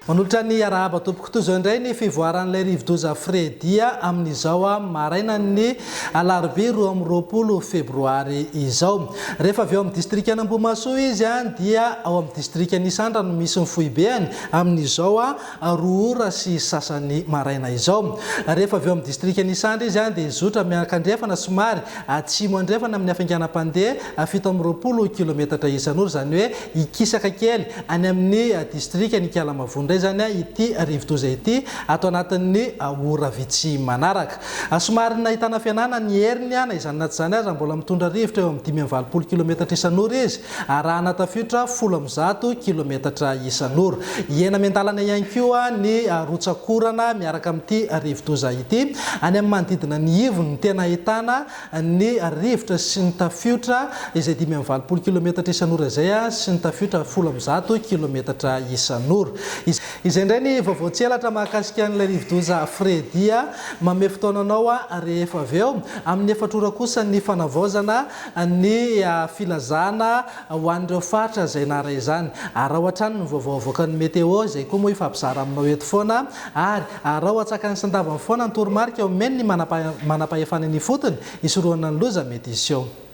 Manolotra ny arahaba tompoko toy izao indray ny fivoaran'ilay rivo-doza Fredia amin'izao maraina ny alarobia 20 febroary izao. Rehefa avy eo amin'ny distrika Ambohimasoa izy dia ao amin'ny distrika Isandra no misy ny foibeany amin'izao 2 ora sy sasany maraina izao. Rehefa avy eo amin'ny distrika Isandra izy dia zotra miakandrefana somary atsimo andrefana amin'ny hafainganam-pandeha 720 kilometatra isan'ora, zany hoe ikisaka kely any amin'ny distrika ny Kalamavondra zany ity rivo-doza ity atao anatin'ny ora vitsy manaraka. Somary nahitana fianana ny heriny na izany naty izany aza mbola mitondra rivotra eo amin'ny 520 kilometatra isan'ora izy, raha natafiotra 10 kilometatra isan'ora. Iena mentalana ihany koa ny rotsakorana miaraka amin'ity rivo-doza ity any amin'ny manodidina ny Ivo ny tena ahitana ny rivotra sy ny tafiotra izay 520 kilometatra isan'ora zay sy ny tafiotra 10 kilometatra isan'ora. Izay indray ny vaovao tselatra mahakasika an'ilay rivo-doza Fredia. Manome fotoananao rehefa avy eo amin'ny 4 ora kosa ny fanavaozana ny filazana ho an'ireo faritra izay nara izany. Raha ohatrany ny vaovao avoakan'ny meteo izay koa moa ifampizara aminao eto foana, ary raha ohatsakany sy ndavany foana ny toromarika omeny ny manam-pahefana ny fotony isorohana ny loza mety izy eo.